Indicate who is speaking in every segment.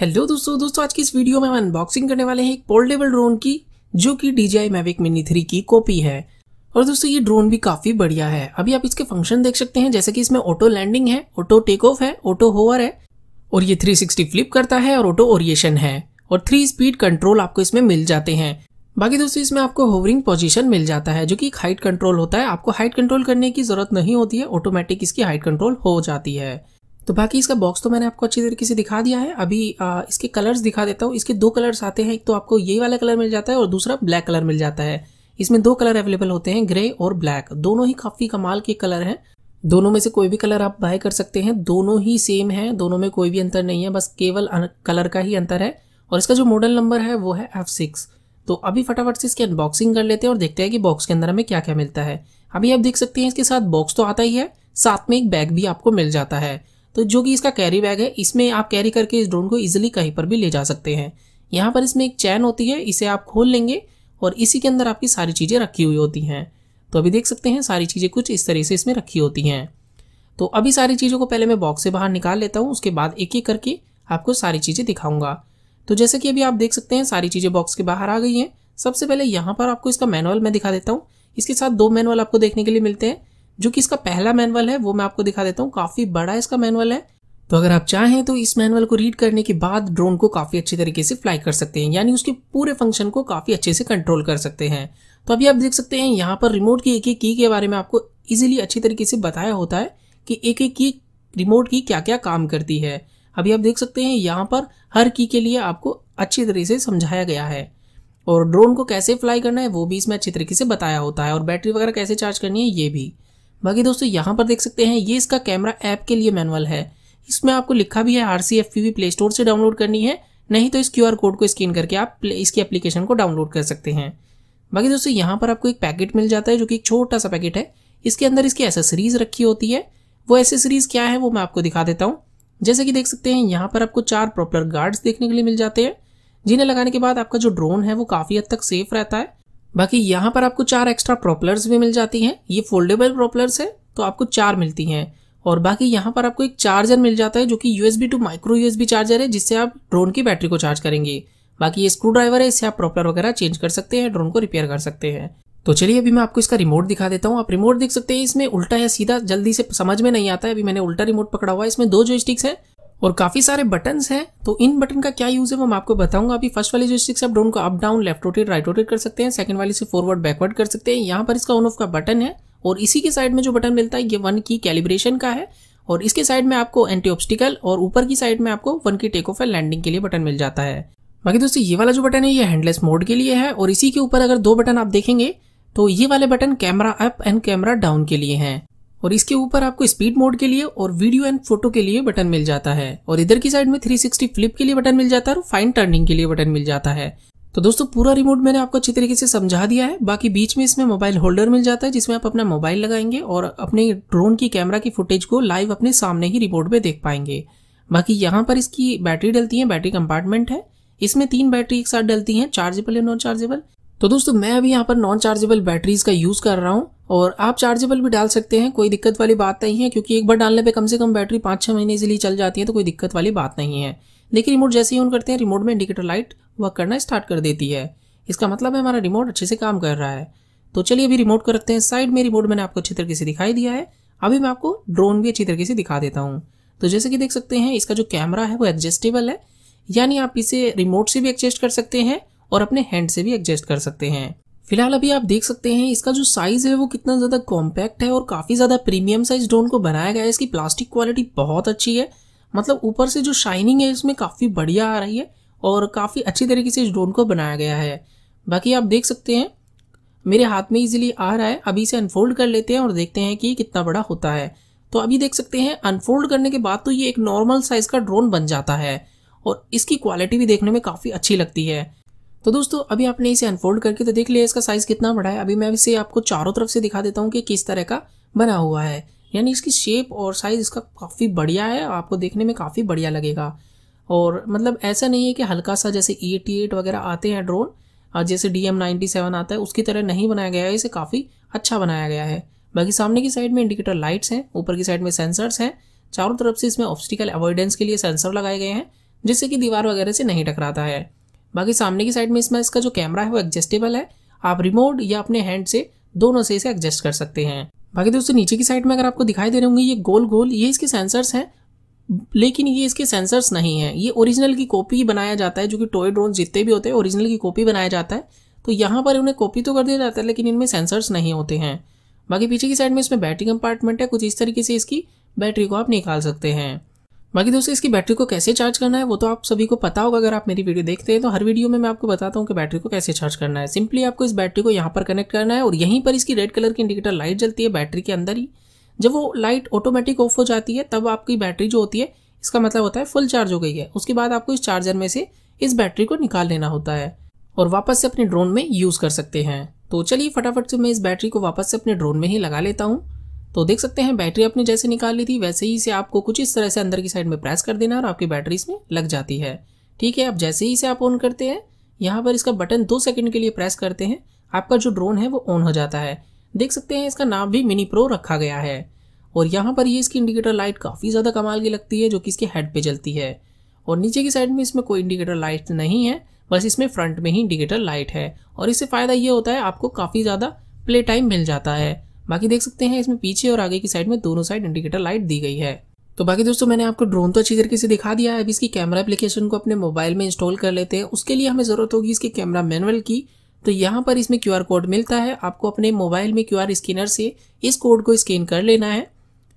Speaker 1: Hello दोस्तों आज की इस वीडियो में हम अनबॉक्सिंग करने वाले हैं एक पोर्टेबल ड्रोन की जो कि DJI Mavic Mini 3 की कॉपी है। और दोस्तों ये ड्रोन भी काफी बढ़िया है। अभी आप इसके फंक्शन देख सकते हैं, जैसे कि इसमें ऑटो लैंडिंग है, ऑटो टेक ऑफ है, ऑटो होवर है और ये 360 फ्लिप करता है और ऑटो ओरिएशन है और 3 स्पीड कंट्रोल आपको इसमें मिल जाते हैं। बाकी दोस्तों इसमें आपको होवरिंग पोजीशन मिल जाता है जो कि एक हाइट कंट्रोल होता है। आपको हाइट कंट्रोल करने की जरूरत नहीं होती है, ऑटोमेटिक इसकी हाइट कंट्रोल हो जाती है। तो बाकी इसका बॉक्स तो मैंने आपको अच्छी तरीके से दिखा दिया है। अभी इसके कलर्स दिखा देता हूँ। इसके 2 कलर्स आते हैं, एक तो आपको ये वाला कलर मिल जाता है और दूसरा ब्लैक कलर मिल जाता है। इसमें 2 कलर अवेलेबल होते हैं, ग्रे और ब्लैक। दोनों ही काफी कमाल के कलर हैं। दोनों में से कोई भी कलर आप बाय कर सकते हैं। दोनों ही सेम है, दोनों में कोई भी अंतर नहीं है, बस केवल कलर का ही अंतर है। और इसका जो मॉडल नंबर है वो है F6। तो अभी फटाफट से इसकी अनबॉक्सिंग कर लेते हैं और देखते हैं कि बॉक्स के अंदर हमें क्या क्या मिलता है। अभी आप देख सकते हैं इसके साथ बॉक्स तो आता ही है, साथ में एक बैग भी आपको मिल जाता है, तो जो कि इसका कैरी बैग है। इसमें आप कैरी करके इस ड्रोन को इजीली कहीं पर भी ले जा सकते हैं। यहाँ पर इसमें एक चैन होती है, इसे आप खोल लेंगे और इसी के अंदर आपकी सारी चीज़ें रखी हुई होती हैं। तो अभी देख सकते हैं सारी चीज़ें कुछ इस तरह से इसमें रखी होती हैं। तो अभी सारी चीज़ों को पहले मैं बॉक्स से बाहर निकाल लेता हूँ, उसके बाद एक एक करके आपको सारी चीज़ें दिखाऊंगा। तो जैसे कि अभी आप देख सकते हैं सारी चीज़ें बॉक्स के बाहर आ गई हैं। सबसे पहले यहाँ पर आपको इसका मैनुअल मैं दिखा देता हूँ। इसके साथ 2 मैनुअल आपको देखने के लिए मिलते हैं, जो कि इसका पहला मैनुअल है वो मैं आपको दिखा देता हूँ। काफ़ी बड़ा इसका मैनुअल है, तो अगर आप चाहें तो इस मैनुअल को रीड करने के बाद ड्रोन को काफ़ी अच्छी तरीके से फ्लाई कर सकते हैं, यानी उसके पूरे फंक्शन को काफ़ी अच्छे से कंट्रोल कर सकते हैं। तो अभी आप देख सकते हैं यहाँ पर रिमोट की एक एक की के बारे में आपको इजीली अच्छी तरीके से बताया होता है कि एक एक की रिमोट की क्या क्या काम करती है। अभी आप देख सकते हैं यहाँ पर हर की के लिए आपको अच्छी तरीके से समझाया गया है और ड्रोन को कैसे फ्लाई करना है वो भी इसमें अच्छी तरीके से बताया होता है और बैटरी वगैरह कैसे चार्ज करनी है ये भी। बाकी दोस्तों यहाँ पर देख सकते हैं ये इसका कैमरा ऐप के लिए मैनुअल है। इसमें आपको लिखा भी है RCFPV प्ले स्टोर से डाउनलोड करनी है, नहीं तो इस QR कोड को स्कैन करके आप इसकी एप्लीकेशन को डाउनलोड कर सकते हैं। बाकी दोस्तों यहाँ पर आपको एक पैकेट मिल जाता है जो कि एक छोटा सा पैकेट है। इसके अंदर इसकी एसेसरीज रखी होती है। वो एसेसरीज क्या है वो मैं आपको दिखा देता हूँ। जैसे कि देख सकते हैं यहाँ पर आपको 4 प्रोपेलर गार्ड्स देखने के लिए मिल जाते हैं, जिन्हें लगाने के बाद आपका जो ड्रोन है वो काफ़ी हद तक सेफ रहता है। बाकी यहाँ पर आपको 4 एक्स्ट्रा प्रोपेलर्स भी मिल जाती हैं। ये फोल्डेबल प्रोपेलर्स है तो आपको 4 मिलती हैं। और बाकी यहाँ पर आपको एक चार्जर मिल जाता है जो कि USB to micro USB charger है, जिससे आप ड्रोन की बैटरी को चार्ज करेंगे। बाकी ये स्क्रू ड्राइवर है, इससे आप प्रोपेलर वगैरह चेंज कर सकते हैं, ड्रोन को रिपेयर कर सकते हैं। तो चलिए अभी मैं आपको इसका रिमोट दिखा देता हूँ। आप रिमोट देख सकते हैं, इसमें उल्टा या सीधा जल्दी से समझ में नहीं आता है। अभी मैंने उल्टा रिमोट पकड़ा हुआ है। इसमें 2 जॉयस्टिक्स हैं और काफी सारे बटन्स हैं। तो इन बटन का क्या यूज है वो मैं आपको बताऊंगा। अभी फर्स्ट वाली जॉयस्टिक से आप ड्रोन को up down, left rotate, right rotate कर सकते हैं। सेकंड वाली से फॉरवर्ड, बैकवर्ड कर सकते हैं। यहाँ पर इसका ऑन ऑफ का बटन है और इसी के साइड में जो बटन मिलता है ये 1 की कैलिब्रेशन का है और इसके साइड में आपको एंटी ऑब्स्टिकल और ऊपर की साइड में आपको 1 की टेक ऑफ एंड लैंडिंग के लिए बटन मिल जाता है। बाकी दोस्तों ये वाला जो बटन है ये हैंडलेस मोड के लिए है और इसी के ऊपर अगर 2 बटन आप देखेंगे तो ये वाले button camera up and camera down के लिए हैं और इसके ऊपर आपको स्पीड मोड के लिए और वीडियो एंड फोटो के लिए बटन मिल जाता है और इधर की साइड में 360 फ्लिप के लिए बटन मिल जाता है और फाइन टर्निंग के लिए बटन मिल जाता है। तो दोस्तों पूरा रिमोट मैंने आपको अच्छी तरीके से समझा दिया है। बाकी बीच में इसमें मोबाइल होल्डर मिल जाता है जिसमें आप अपना मोबाइल लगाएंगे और अपने ड्रोन की कैमरा की फुटेज को लाइव अपने सामने ही रिमोट में देख पाएंगे। बाकी यहाँ पर इसकी बैटरी डलती है, बैटरी कंपार्टमेंट है। इसमें 3 बैटरी एक साथ डलती हैं, चार्जेबल या नॉन चार्जेबल। तो दोस्तों मैं अभी यहाँ पर नॉन चार्जेबल बैटरीज का यूज कर रहा हूँ और आप चार्जेबल भी डाल सकते हैं, कोई दिक्कत वाली बात नहीं है, क्योंकि एक बार डालने पे कम से कम बैटरी 5-6 महीने इजीली चल जाती है, तो कोई दिक्कत वाली बात नहीं है। लेकिन रिमोट जैसे ही ऑन करते हैं रिमोट में इंडिकेटर लाइट वर्क करना स्टार्ट कर देती है। इसका मतलब है हमारा रिमोट अच्छे से काम कर रहा है। तो चलिए अभी रिमोट को रखते हैं साइड में। रिमोट मैंने आपको अच्छी तरीके से दिखाई दिया है। अभी मैं आपको ड्रोन भी अच्छी तरीके से दिखा देता हूँ। तो जैसे कि देख सकते हैं इसका जो कैमरा है वो एडजस्टेबल है, यानी आप इसे रिमोट से भी एडजस्ट कर सकते हैं और अपने हैंड से भी एडजस्ट कर सकते हैं। फिलहाल अभी आप देख सकते हैं इसका जो साइज है वो कितना ज्यादा कॉम्पैक्ट है और काफी ज्यादा प्रीमियम साइज ड्रोन को बनाया गया है। इसकी प्लास्टिक क्वालिटी बहुत अच्छी है, मतलब ऊपर से जो शाइनिंग है इसमें काफी बढ़िया आ रही है और काफी अच्छी तरीके से इस ड्रोन को बनाया गया है। बाकी आप देख सकते हैं मेरे हाथ में इजीली आ रहा है। अभी इसे अनफोल्ड कर लेते हैं और देखते हैं कि कितना बड़ा होता है। तो अभी देख सकते हैं अनफोल्ड करने के बाद तो ये एक नॉर्मल साइज का ड्रोन बन जाता है और इसकी क्वालिटी भी देखने में काफी अच्छी लगती है। तो दोस्तों अभी आपने इसे अनफोल्ड करके तो देख लिया इसका साइज कितना बड़ा है। अभी मैं इसे आपको चारों तरफ से दिखा देता हूँ कि किस तरह का बना हुआ है, यानी इसकी शेप और साइज इसका काफी बढ़िया है, आपको देखने में काफी बढ़िया लगेगा। और मतलब ऐसा नहीं है कि हल्का सा जैसे E88 वगैरह आते हैं ड्रोन, जैसे DM97 आता है उसकी तरह नहीं बनाया गया है, इसे काफी अच्छा बनाया गया है। बाकी सामने की साइड में इंडिकेटर लाइट्स हैं, ऊपर की साइड में सेंसर्स हैं, चारों तरफ से इसमें ऑब्स्टिकल अवॉइडेंस के लिए सेंसर लगाए गए हैं जिससे कि दीवार वगैरह से नहीं टकराता है। बाकी सामने की साइड में इसका जो कैमरा है वो एडजस्टेबल है, आप रिमोट या अपने हैंड से दोनों से इसे एडजस्ट कर सकते हैं। बाकी दोस्तों नीचे की साइड में अगर आपको दिखाई दे रहे होंगे ये गोल गोल, ये इसके सेंसर्स हैं, लेकिन ये इसके सेंसर्स नहीं है, ये ओरिजिनल की कॉपी बनाया जाता है। जो कि टॉय ड्रोन जितने भी होते हैं ओरिजिनल की कॉपी बनाया जाता है, तो यहाँ पर उन्हें कॉपी तो कर दिया जाता है लेकिन इनमें सेंसर्स नहीं होते हैं। बाकी पीछे की साइड में इसमें बैटरी कंपार्टमेंट है, कुछ इस तरीके से इसकी बैटरी को आप निकाल सकते हैं। बाकी दोस्तों इसकी बैटरी को कैसे चार्ज करना है वो तो आप सभी को पता होगा, अगर आप मेरी वीडियो देखते हैं तो हर वीडियो में मैं आपको बताता हूँ कि बैटरी को कैसे चार्ज करना है। सिंपली आपको इस बैटरी को यहाँ पर कनेक्ट करना है और यहीं पर इसकी रेड कलर की इंडिकेटर लाइट जलती है बैटरी के अंदर ही। जब वो लाइट ऑटोमेटिक ऑफ हो जाती है तब आपकी बैटरी जो होती है इसका मतलब होता है फुल चार्ज हो गई है। उसके बाद आपको इस चार्जर में से इस बैटरी को निकाल लेना होता है और वापस से अपने ड्रोन में यूज कर सकते हैं। तो चलिए फटाफट से मैं इस बैटरी को वापस से अपने ड्रोन में ही लगा लेता हूँ। तो देख सकते हैं बैटरी आपने जैसे निकाल ली थी वैसे ही इसे आपको कुछ इस तरह से अंदर की साइड में प्रेस कर देना और आपकी बैटरी इसमें लग जाती है। ठीक है, अब जैसे ही इसे आप ऑन करते हैं यहाँ पर इसका बटन 2 सेकंड के लिए प्रेस करते हैं, आपका जो ड्रोन है वो ऑन हो जाता है। देख सकते हैं इसका नाम भी मिनी प्रो रखा गया है और यहाँ पर ये इसकी इंडिकेटर लाइट काफ़ी ज़्यादा कमाल की लगती है जो कि इसके हेड पे जलती है। और नीचे की साइड में इसमें कोई इंडिकेटर लाइट नहीं है, बस इसमें फ्रंट में ही इंडिकेटर लाइट है और इससे फ़ायदा ये होता है आपको काफ़ी ज़्यादा प्ले टाइम मिल जाता है। बाकी देख सकते हैं इसमें पीछे और आगे की साइड में दोनों साइड इंडिकेटर लाइट दी गई है। तो बाकी दोस्तों मैंने आपको ड्रोन तो अच्छी तरीके से दिखा दिया है। अब इसकी कैमरा एप्लीकेशन को अपने मोबाइल में इंस्टॉल कर लेते हैं। उसके लिए हमें ज़रूरत होगी इसके कैमरा मैनुअल की। तो यहाँ पर इसमें QR कोड मिलता है, आपको अपने मोबाइल में QR स्कैनर से इस कोड को स्कैन कर लेना है।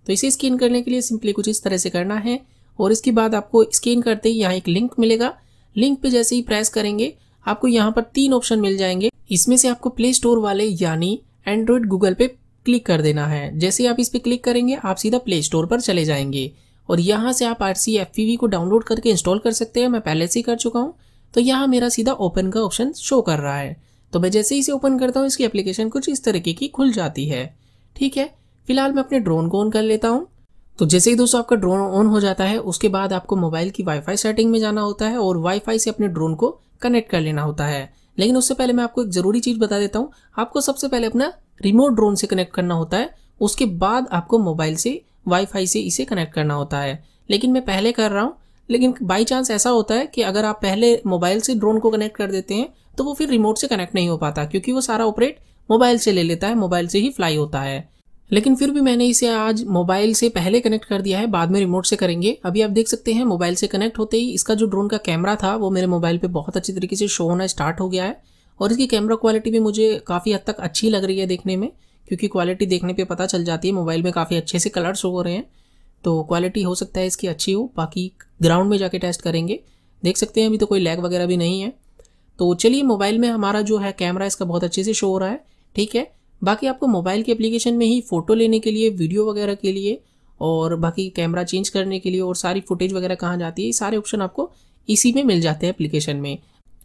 Speaker 1: तो इसे स्कैन करने के लिए सिंपली कुछ इस तरह से करना है और इसके बाद आपको स्कैन करते ही यहाँ एक लिंक मिलेगा। लिंक पे जैसे ही प्रेस करेंगे आपको यहाँ पर 3 ऑप्शन मिल जाएंगे। इसमें से आपको प्ले स्टोर वाले यानी एंड्रॉइड गूगल पे क्लिक कर देना है। जैसे ही आप इस पे क्लिक करेंगे आप सीधा प्ले स्टोर पर चले जाएंगे और यहाँ से आप RC FPV को डाउनलोड करके इंस्टॉल कर सकते हैं। मैं पहले से ही कर चुका हूँ। तो यहाँ मेरा सीधा ओपन का ऑप्शन शो कर रहा है। तो मैं जैसे ही इसे ओपन करता हूँ इसकी एप्लीकेशन कुछ इस तरीके की खुल जाती है। ठीक है, फिलहाल मैं अपने ड्रोन को ऑन कर लेता हूँ। तो जैसे ही दोस्तों आपका ड्रोन ऑन हो जाता है उसके बाद आपको मोबाइल की वाईफाई सेटिंग में जाना होता है और वाईफाई से अपने ड्रोन को कनेक्ट कर लेना होता है। लेकिन उससे पहले मैं आपको एक जरूरी चीज बता देता हूँ, आपको सबसे पहले अपना रिमोट ड्रोन से कनेक्ट करना होता है, उसके बाद आपको मोबाइल से वाईफाई से इसे कनेक्ट करना होता है। लेकिन मैं पहले कर रहा हूँ, लेकिन बाई चांस ऐसा होता है कि अगर आप पहले मोबाइल से ड्रोन को कनेक्ट कर देते हैं तो वो फिर रिमोट से कनेक्ट नहीं हो पाता, क्योंकि वो सारा ऑपरेट मोबाइल से ले लेता है, मोबाइल से ही फ्लाई होता है। लेकिन फिर भी मैंने इसे आज मोबाइल से पहले कनेक्ट कर दिया है, बाद में रिमोट से करेंगे। अभी आप देख सकते हैं मोबाइल से कनेक्ट होते ही इसका जो ड्रोन का कैमरा था वो मेरे मोबाइल पे बहुत अच्छी तरीके से शो होना स्टार्ट हो गया है और इसकी कैमरा क्वालिटी भी मुझे काफ़ी हद तक अच्छी लग रही है देखने में, क्योंकि क्वालिटी देखने पे पता चल जाती है। मोबाइल में काफ़ी अच्छे से कलर शो हो रहे हैं, तो क्वालिटी हो सकता है इसकी अच्छी हो। बाकी ग्राउंड में जाके टेस्ट करेंगे। देख सकते हैं अभी तो कोई लैग वगैरह भी नहीं है। तो चलिए मोबाइल में हमारा जो है कैमरा इसका बहुत अच्छे से शो हो रहा है। ठीक है, बाकी आपको मोबाइल के एप्लीकेशन में ही फ़ोटो लेने के लिए, वीडियो वगैरह के लिए और बाकी कैमरा चेंज करने के लिए और सारी फुटेज वगैरह कहाँ जाती है, सारे ऑप्शन आपको इसी में मिल जाते हैं एप्लीकेशन में।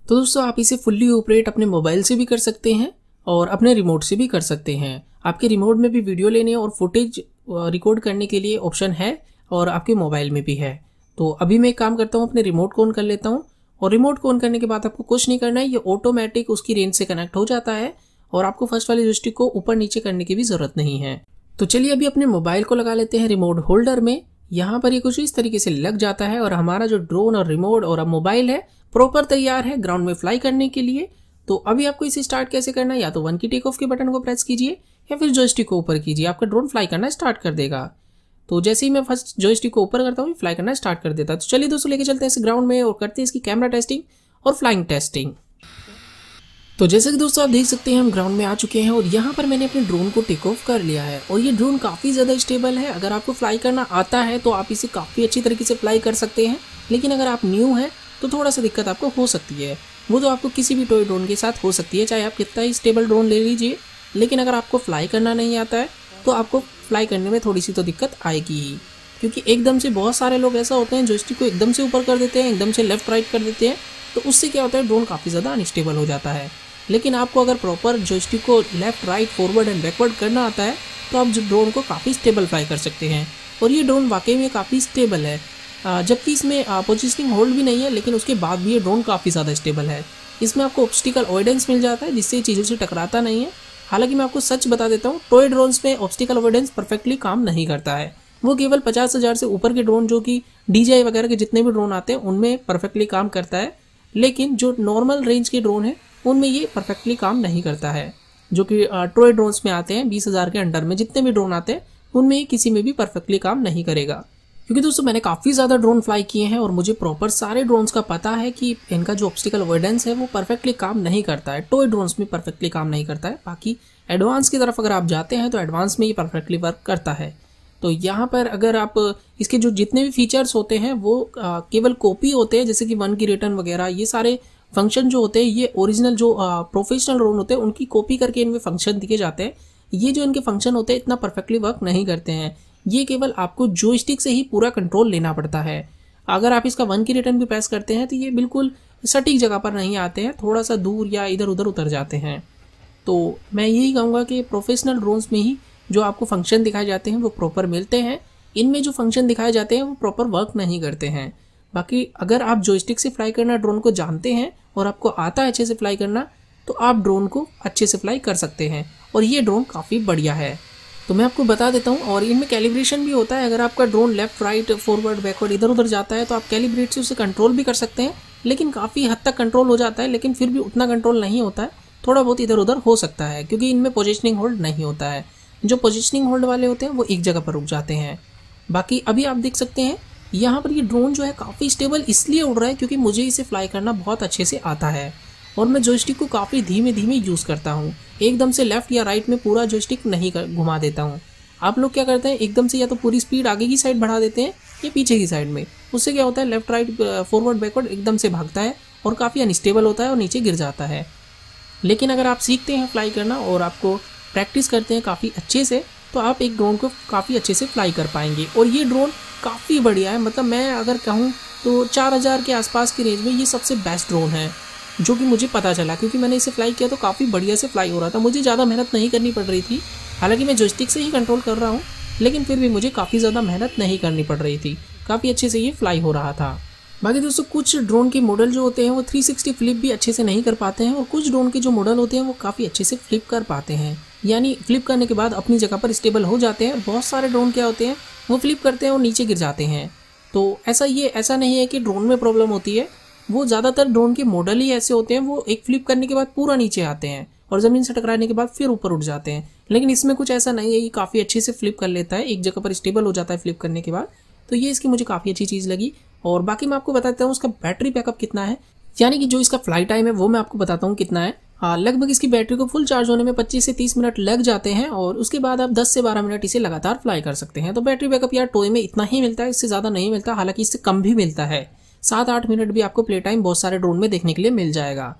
Speaker 1: तो दोस्तों आप इसे फुल्ली ऑपरेट अपने मोबाइल से भी कर सकते हैं और अपने रिमोट से भी कर सकते हैं। आपके रिमोट में भी वीडियो लेने और फुटेज रिकॉर्ड करने के लिए ऑप्शन है और आपके मोबाइल में भी है। तो अभी मैं एक काम करता हूँ, अपने रिमोट को ऑन कर लेता हूँ और रिमोट को ऑन करने के बाद आपको कुछ नहीं करना है, ये ऑटोमेटिक उसकी रेंज से कनेक्ट हो जाता है और आपको फर्स्ट वाली जॉयस्टिक को ऊपर नीचे करने की भी जरूरत नहीं है। तो चलिए अभी अपने मोबाइल को लगा लेते हैं रिमोट होल्डर में। यहाँ पर ये कुछ इस तरीके से लग जाता है और हमारा जो ड्रोन और रिमोट और अब मोबाइल है प्रॉपर तैयार है ग्राउंड में फ्लाई करने के लिए। तो अभी आपको इसे स्टार्ट कैसे करना है, या तो 1 की टेक ऑफ के बटन को प्रेस कीजिए या फिर जॉयस्टिक को ऊपर कीजिए, आपका ड्रोन फ्लाई करना स्टार्ट कर देगा। तो जैसे ही मैं फर्स्ट जॉयस्टिक को ऊपर करता हूँ फ्लाई करना स्टार्ट कर देता है। तो चलिए दोस्तों लेके चलते हैं इस ग्राउंड में और करते हैं इसकी कैमरा टेस्टिंग और फ्लाइंग टेस्टिंग। तो जैसे कि दोस्तों आप देख सकते हैं हम ग्राउंड में आ चुके हैं और यहाँ पर मैंने अपने ड्रोन को टेक ऑफ कर लिया है और ये ड्रोन काफ़ी ज़्यादा स्टेबल है। अगर आपको फ्लाई करना आता है तो आप इसे काफ़ी अच्छी तरीके से फ्लाई कर सकते हैं, लेकिन अगर आप न्यू हैं तो थोड़ा सा दिक्कत आपको हो सकती है। वो तो आपको किसी भी टॉय ड्रोन के साथ हो सकती है, चाहे आप कितना ही स्टेबल ड्रोन ले लीजिए। लेकिन अगर आपको फ्लाई करना नहीं आता है तो आपको फ्लाई करने में थोड़ी सी तो दिक्कत आएगी ही, क्योंकि एकदम से बहुत सारे लोग ऐसा होते हैं जॉयस्टिक को एकदम से ऊपर कर देते हैं, एकदम से लेफ्ट राइट कर देते हैं, तो उससे क्या होता है ड्रोन काफ़ी ज़्यादा अनस्टेबल हो जाता है। लेकिन आपको अगर प्रॉपर जॉयस्टिक को left right forward and backward करना आता है तो आप ड्रोन को काफ़ी स्टेबल फ्लाई कर सकते हैं। और ये ड्रोन वाकई में काफ़ी स्टेबल है, जबकि इसमें पोजिशनिंग होल्ड भी नहीं है, लेकिन उसके बाद भी ये ड्रोन काफ़ी ज़्यादा स्टेबल है। इसमें आपको ऑब्स्टिकल अवॉइडेंस मिल जाता है, जिससे चीज़ों से टकराता नहीं है। हालांकि मैं आपको सच बता देता हूँ, टॉय ड्रोन्स में ऑब्स्टिकल अवॉइडेंस परफेक्टली काम नहीं करता है। वो केवल 50,000 से ऊपर के ड्रोन जो कि DJI वगैरह के जितने भी ड्रोन आते हैं उनमें परफेक्टली काम करता है, लेकिन जो नॉर्मल रेंज के ड्रोन है उनमें ये परफेक्टली काम नहीं करता है। जो कि टॉय ड्रोन्स में आते हैं 20,000 के अंडर में जितने भी ड्रोन आते हैं उनमें ये किसी में भी परफेक्टली काम नहीं करेगा। क्योंकि दोस्तों मैंने काफ़ी ज़्यादा ड्रोन फ्लाई किए हैं और मुझे प्रॉपर सारे ड्रोन्स का पता है कि इनका जो ऑब्स्टिकल अवॉइडेंस है वो परफेक्टली काम नहीं करता है, टॉय ड्रोन्स में परफेक्टली काम नहीं करता है। बाकी एडवांस की तरफ अगर आप जाते हैं तो एडवांस में ये परफेक्टली वर्क करता है। तो यहाँ पर अगर आप इसके जो जितने भी फीचर्स होते हैं वो केवल कॉपी होते हैं, जैसे कि 1 की रिटर्न वगैरह, ये सारे फंक्शन जो होते हैं ये ओरिजिनल जो प्रोफेशनल ड्रोन होते हैं उनकी कॉपी करके इनमें फंक्शन दिए जाते हैं। ये जो इनके फंक्शन होते हैं इतना परफेक्टली वर्क नहीं करते हैं। ये केवल आपको जॉयस्टिक से ही पूरा कंट्रोल लेना पड़ता है। अगर आप इसका 1 की रिटर्न भी प्रेस करते हैं तो ये बिल्कुल सटीक जगह पर नहीं आते हैं, थोड़ा सा दूर या इधर उधर उतर जाते हैं। तो मैं यही कहूँगा कि प्रोफेशनल ड्रोन्स में ही जो आपको फंक्शन दिखाए जाते हैं वो प्रॉपर मिलते हैं। इनमें जो फंक्शन दिखाए जाते हैं वो प्रॉपर वर्क नहीं करते हैं। बाकी अगर आप जॉयस्टिक से फ्लाई करना ड्रोन को जानते हैं और आपको आता है अच्छे से फ्लाई करना, तो आप ड्रोन को अच्छे से फ्लाई कर सकते हैं। और ये ड्रोन काफ़ी बढ़िया है। तो मैं आपको बता देता हूँ, और इनमें कैलिब्रेशन भी होता है। अगर आपका drone left right forward backward इधर उधर जाता है तो आप कैलिब्रेट से उसे कंट्रोल भी कर सकते हैं, लेकिन काफ़ी हद तक कंट्रोल हो जाता है, लेकिन फिर भी उतना कंट्रोल नहीं होता है, थोड़ा बहुत इधर उधर हो सकता है क्योंकि इनमें पोजिशनिंग होल्ड नहीं होता है। जो पोजिशनिंग होल्ड वाले होते हैं वो एक जगह पर रुक जाते हैं। बाकी अभी आप देख सकते हैं यहाँ पर ये ड्रोन जो है काफ़ी स्टेबल इसलिए उड़ रहा है क्योंकि मुझे इसे फ्लाई करना बहुत अच्छे से आता है और मैं जॉयस्टिक को काफ़ी धीमे धीमे यूज़ करता हूँ। एकदम से लेफ्ट या राइट में पूरा जॉयस्टिक नहीं घुमा देता हूँ। आप लोग क्या करते हैं, एकदम से या तो पूरी स्पीड आगे की साइड बढ़ा देते हैं या पीछे की साइड में। उससे क्या होता है, लेफ्ट राइट फॉरवर्ड बैकवर्ड एकदम से भागता है और काफ़ी अनस्टेबल होता है और नीचे गिर जाता है। लेकिन अगर आप सीखते हैं फ्लाई करना और आपको प्रैक्टिस करते हैं काफ़ी अच्छे से, तो आप एक ड्रोन को काफ़ी अच्छे से फ्लाई कर पाएंगे। और ये ड्रोन काफ़ी बढ़िया है, मतलब मैं अगर कहूँ तो 4000 के आसपास की रेंज में ये सबसे बेस्ट ड्रोन है, जो कि मुझे पता चला क्योंकि मैंने इसे फ्लाई किया तो काफ़ी बढ़िया से फ्लाई हो रहा था। मुझे ज़्यादा मेहनत नहीं करनी पड़ रही थी, हालांकि मैं जॉयस्टिक से ही कंट्रोल कर रहा हूँ, लेकिन फिर भी मुझे काफ़ी ज़्यादा मेहनत नहीं करनी पड़ रही थी, काफ़ी अच्छे से ये फ्लाई हो रहा था। बाकी दोस्तों कुछ ड्रोन के मॉडल जो होते हैं वो 360 फ्लिप भी अच्छे से नहीं कर पाते हैं और कुछ ड्रोन के जो मॉडल होते हैं वो काफ़ी अच्छे से फ्लिप कर पाते हैं, यानी फ्लिप करने के बाद अपनी जगह पर स्टेबल हो जाते हैं। बहुत सारे ड्रोन क्या होते हैं वो फ्लिप करते हैं और नीचे गिर जाते हैं। तो ऐसा नहीं है कि ड्रोन में प्रॉब्लम होती है, वो ज़्यादातर ड्रोन के मॉडल ही ऐसे होते हैं, वो एक फ्लिप करने के बाद पूरा नीचे आते हैं और ज़मीन से टकराने के बाद फिर ऊपर उठ जाते हैं। लेकिन इसमें कुछ ऐसा नहीं है, ये काफ़ी अच्छे से फ्लिप कर लेता है, एक जगह पर स्टेबल हो जाता है फ्लिप करने के बाद। तो ये इसकी मुझे काफ़ी अच्छी चीज़ लगी। और बाकी मैं आपको बताता हूँ उसका बैटरी बैकअप कितना है, यानी कि जो इसका फ्लाइट टाइम है वो मैं आपको बताता हूँ कितना है। लगभग इसकी बैटरी को फुल चार्ज होने में 25 से 30 मिनट लग जाते हैं और उसके बाद आप 10 से 12 मिनट इसे लगातार फ्लाई कर सकते हैं। तो बैटरी बैकअप यार टॉय में इतना ही मिलता है, इससे ज़्यादा नहीं मिलता, हालांकि इससे कम भी मिलता है। 7-8 मिनट भी आपको प्ले टाइम बहुत सारे ड्रोन में देखने के लिए मिल जाएगा।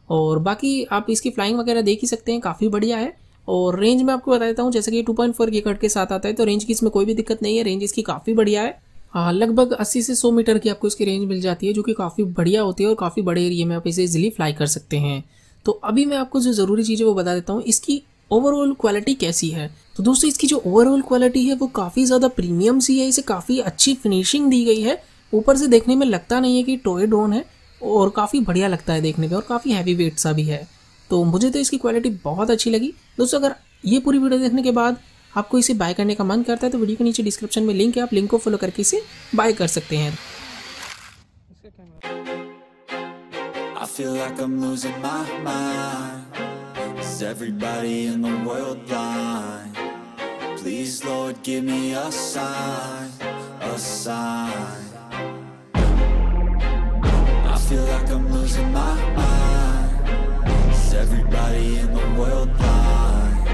Speaker 1: और बाकी आप इसकी फ्लाइंग वगैरह देख ही सकते हैं, काफ़ी बढ़िया है। और रेंज में आपको बता देता हूँ, जैसे कि 2.4 गीगाहर्ट्ज़ के साथ आता है तो रेंज की इसमें कोई भी दिक्कत नहीं है, रेंज इसकी काफ़ी बढ़िया है। लगभग 80 से 100 मीटर की आपको इसकी रेंज मिल जाती है, जो कि काफ़ी बढ़िया होती है और काफ़ी बड़े एरिया में आप इसे इजीली फ्लाई कर सकते हैं। तो अभी मैं आपको जो ज़रूरी चीज़ है वो बता देता हूँ, इसकी ओवरऑल क्वालिटी कैसी है। तो दोस्तों इसकी जो ओवरऑल क्वालिटी है वो काफ़ी ज़्यादा प्रीमियम सी है, इसे काफ़ी अच्छी फिनिशिंग दी गई है। ऊपर से देखने में लगता नहीं है कि टॉय ड्रोन है और काफ़ी बढ़िया लगता है देखने में और काफ़ी हैवी वेट सा भी है। तो मुझे तो इसकी क्वालिटी बहुत अच्छी लगी। दोस्तों अगर ये पूरी वीडियो देखने के बाद आपको इसे बाय करने का मन करता है तो वीडियो के नीचे डिस्क्रिप्शन में लिंक है, आप लिंक को फॉलो करके इसे बाय कर सकते हैं। I feel like I'm losing my mind. Is everybody in the world blind? Please Lord give me a sign, a sign. I feel like I'm losing my mind. Is everybody in the world blind?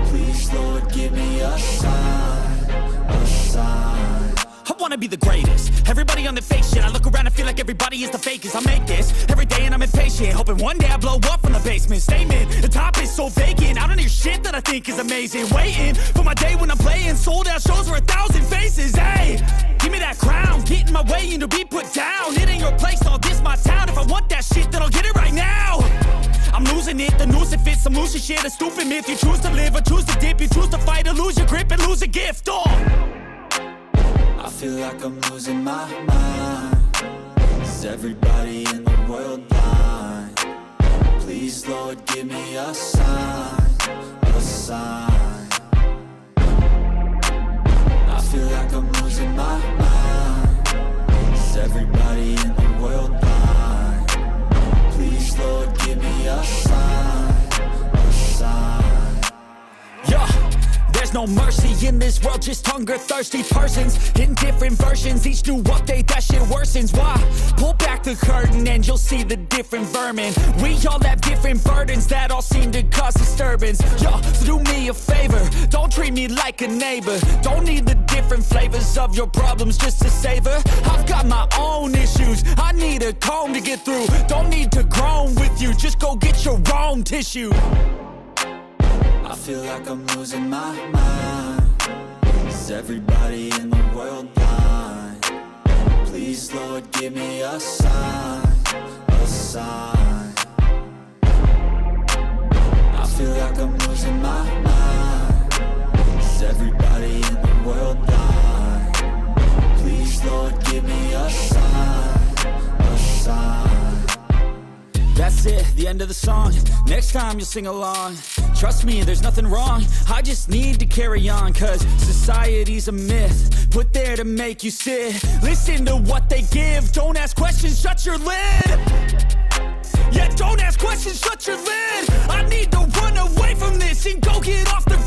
Speaker 1: Please Lord give me a sign, a sign. I wanna be the greatest. Everybody on the fake shit. I look around and feel like everybody is the fakest. I make this every day and I'm impatient, hoping one day I blow up from the basement. Statement, the top is so vacant. I don't hear shit that I think is amazing. Waiting for my day when I'm playing sold out shows for 1,000 faces. Hey, give me that crown, get in my way and to be put down. It ain't your place, all this my town. If I want that shit, then I'll get it right now. I'm losing it, the noose it fits. I'm losing shit, a stupid myth. You choose to live or choose to dip. You choose to fight or lose your grip and lose a gift. I feel like I'm losing my mind. Is everybody in the world blind? Please Lord give me a sign, a sign. I
Speaker 2: feel like I'm losing my mind. Is everybody in the world blind? Please, Lord, give me a sign, a sign.
Speaker 3: Yeah, there's no mercy in this world, just hunger-thirsty persons in different versions. Each new update, that shit worsens. Why? Pull back the curtain and you'll see the different vermin. We all have different burdens that all seem to cause disturbance. Yo, so do me a favor, don't treat me like a neighbor. Don't need the different flavors of your problems just to savor. I've got my own issues, I need a comb to get through. Don't need to groan with you, just go get your own tissue.
Speaker 2: I feel like I'm losing my mind. Is everybody in the world blind? Please, Lord, give me a sign, a sign. I feel like I'm losing my mind. Is everybody in the world blind? Please, Lord, give me a sign, a sign.
Speaker 3: That's it, the end of the song. Next time you'll sing along. Trust me, there's nothing wrong, I just need to carry on. Cause society's a myth, put there to make you sit. Listen to what they give, don't ask questions, shut your lid. Yeah, don't ask questions, shut your lid. I need to run away from this and go get off the